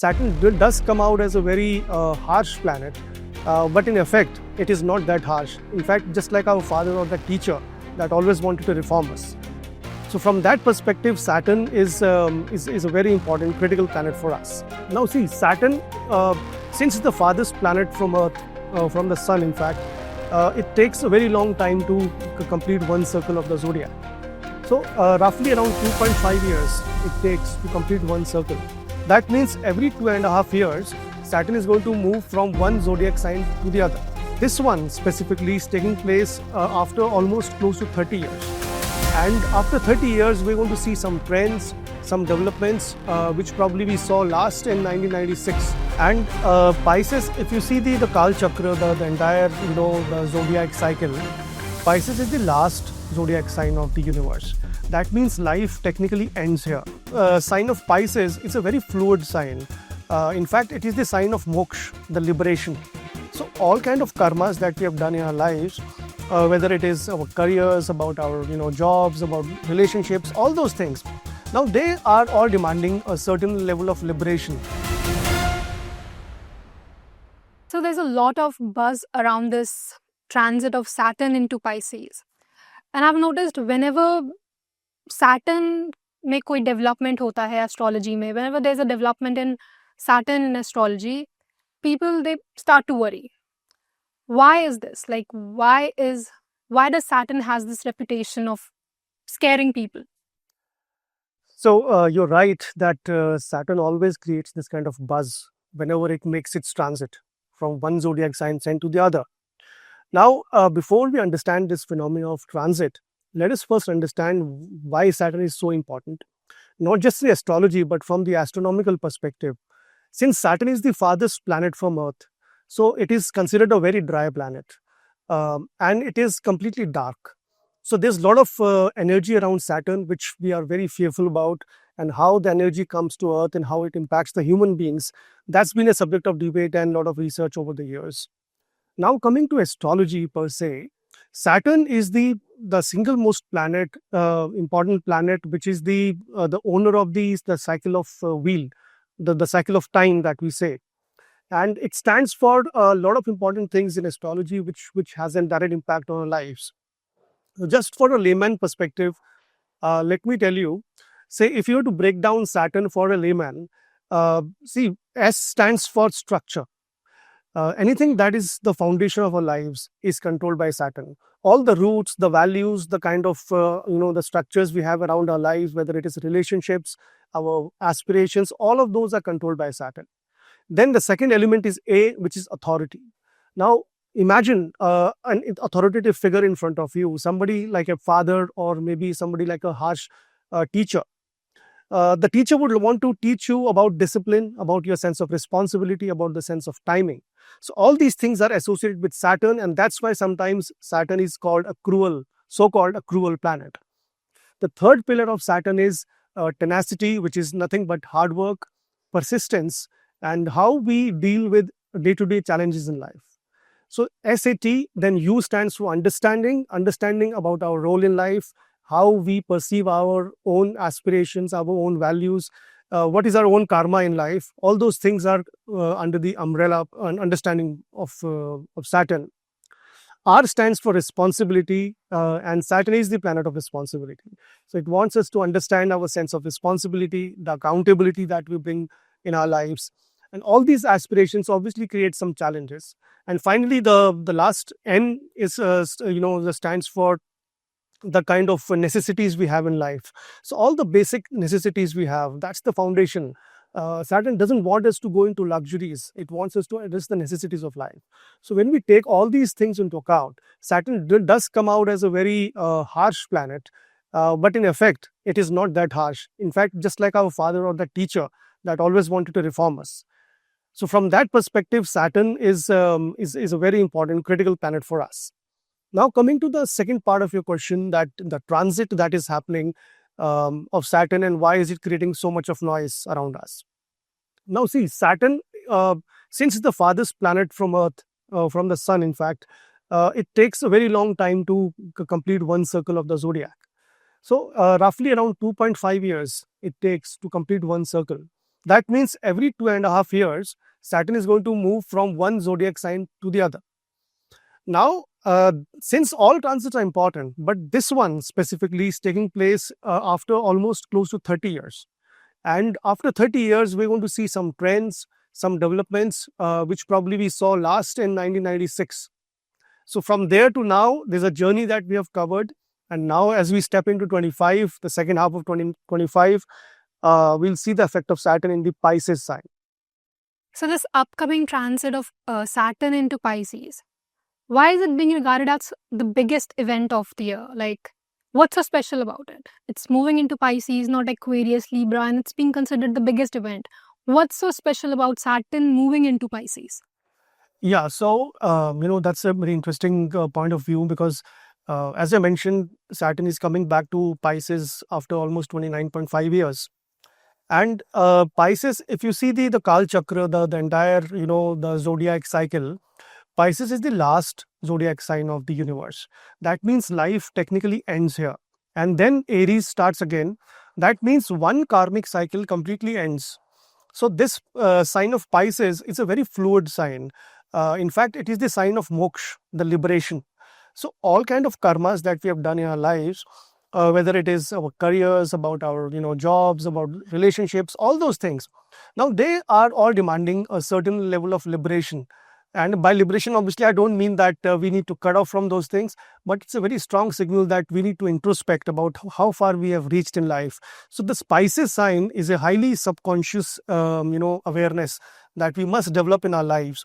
does come out as a very harsh planet, but in effect, it is not that harsh. In fact, just like our father or the teacher that always wanted to reform us. So from that perspective, Saturn is a very important, critical planet for us. Now see, Saturn, since it's the farthest planet from Earth, from the Sun in fact, it takes a very long time to complete one circle of the zodiac. So roughly around 2.5 years it takes to complete one circle. That means every 2.5 years, Saturn is going to move from one zodiac sign to the other. This one specifically is taking place after almost close to 30 years. And after 30 years, we're going to see some trends, some developments, which probably we saw last in 1996. And Pisces, if you see the Kal Chakra, the entire, the zodiac cycle, Pisces is the last zodiac sign of the universe. That means life technically ends here. Sign of Pisces is a very fluid sign. In fact, it is the sign of moksha, the liberation. So all kind of karmas that we have done in our lives, whether it is our careers, about our jobs, about relationships, all those things. Now they are all demanding a certain level of liberation. So there's a lot of buzz around this transit of Saturn into Pisces. And I've noticed whenever Saturn में कोई development होता है astrology में, whenever there's a development in Saturn in astrology, people, they start to worry. Why is this? Like, why does Saturn has this reputation of scaring people? So you're right that Saturn always creates this kind of buzz whenever it makes its transit from one zodiac sign to the other. Now, before we understand this phenomena of transit, let us first understand why Saturn is so important. Not just the astrology, but from the astronomical perspective. Since Saturn is the farthest planet from Earth, so it is considered a very dry planet, and it is completely dark. So there's a lot of energy around Saturn, which we are very fearful about, and how the energy comes to Earth and how it impacts the human beings. That's been a subject of debate and a lot of research over the years. Now coming to astrology per se, Saturn is the single most planet, important planet, which is the owner of the cycle of wheel, the cycle of time that we say. And it stands for a lot of important things in astrology, which has a direct impact on our lives. So just for a layman perspective, let me tell you, say if you were to break down Saturn for a layman, see, S stands for structure. Anything that is the foundation of our lives is controlled by Saturn. All the roots, the values, the kind of the structures we have around our lives, whether it is relationships, our aspirations, all of those are controlled by Saturn. Then the second element is A, which is authority. Now imagine an authoritative figure in front of you, somebody like a father or maybe somebody like a harsh teacher. The teacher would want to teach you about discipline, about your sense of responsibility, about the sense of timing. So all these things are associated with Saturn, and that's why sometimes Saturn is called a cruel, so-called a cruel planet. The third pillar of Saturn is tenacity, which is nothing but hard work, persistence, and how we deal with day-to-day challenges in life. So SAT, then U stands for understanding about our role in life, how we perceive our own aspirations, our own values, what is our own karma in life. All those things are under the umbrella and understanding of Saturn. R stands for responsibility, and Saturn is the planet of responsibility. So it wants us to understand our sense of responsibility, the accountability that we bring in our lives. And all these aspirations obviously create some challenges. And finally, the last N is, stands for the kind of necessities we have in life. So all the basic necessities we have, that's the foundation. Saturn doesn't want us to go into luxuries. It wants us to address the necessities of life. So when we take all these things into account, Saturn does come out as a very harsh planet, but in effect, it is not that harsh. In fact, just like our father or the teacher that always wanted to reform us. So from that perspective, Saturn is a very important, critical planet for us. Now coming to the second part of your question, that the transit that is happening of Saturn and why is it creating so much of noise around us. Now see, Saturn, since it's the farthest planet from Earth, from the Sun in fact, it takes a very long time to complete one circle of the zodiac. So roughly around 2.5 years it takes to complete one circle. That means every 2.5 years, Saturn is going to move from one zodiac sign to the other. Now, since all transits are important, but this one specifically is taking place after almost close to 30 years. And after 30 years, we're going to see some trends, some developments, which probably we saw last in 1996. So from there to now, there's a journey that we have covered. And now as we step into 25, the second half of 2025, we'll see the effect of Saturn in the Pisces sign. So this upcoming transit of Saturn into Pisces, why is it being regarded as the biggest event of the year? Like, what's so special about it? It's moving into Pisces, not Aquarius, Libra, and it's being considered the biggest event. What's so special about Saturn moving into Pisces? Yeah, so that's a very interesting point of view, because as I mentioned, Saturn is coming back to Pisces after almost 29.5 years. And Pisces, if you see the Kal Chakra, the entire, the zodiac cycle, Pisces is the last zodiac sign of the universe. That means life technically ends here. And then Aries starts again. That means one karmic cycle completely ends. So this sign of Pisces is a very fluid sign. In fact, it is the sign of moksha, the liberation. So all kind of karmas that we have done in our lives, whether it is our careers, about our jobs, about relationships, all those things, now they are all demanding a certain level of liberation. And by liberation, obviously, I don't mean that we need to cut off from those things, but it's a very strong signal that we need to introspect about how far we have reached in life. So the Pisces sign is a highly subconscious, awareness that we must develop in our lives.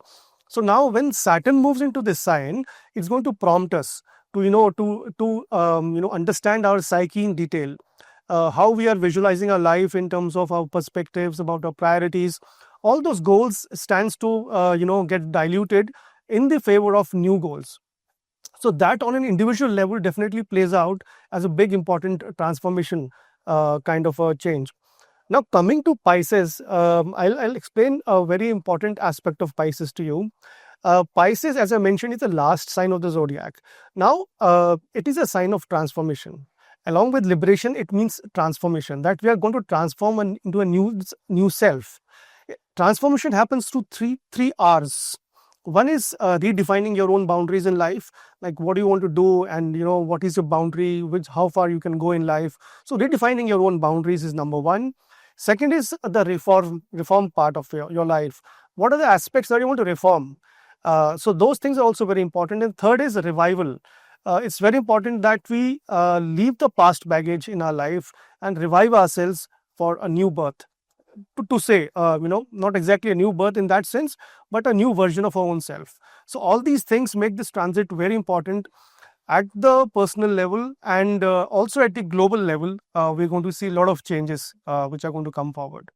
So now when Saturn moves into this sign, it's going to prompt us to understand our psyche in detail, how we are visualizing our life in terms of our perspectives, about our priorities. All those goals stands to get diluted in the favor of new goals. So that on an individual level definitely plays out as a big important transformation, kind of a change. Now coming to Pisces, I'll explain a very important aspect of Pisces to you. Pisces, as I mentioned, is the last sign of the zodiac. Now, it is a sign of transformation. Along with liberation, it means transformation, that we are going to transform into a new self. Transformation happens through three R's. One is redefining your own boundaries in life, like what do you want to do, and what is your boundary, how far you can go in life. So redefining your own boundaries is number one. Second is the reform part of your life. What are the aspects that you want to reform? So those things are also very important. And third is revival. It's very important that we leave the past baggage in our life and revive ourselves for a new birth. To say, not exactly a new birth in that sense, but a new version of our own self. So all these things make this transit very important at the personal level, and also at the global level. We're going to see a lot of changes which are going to come forward.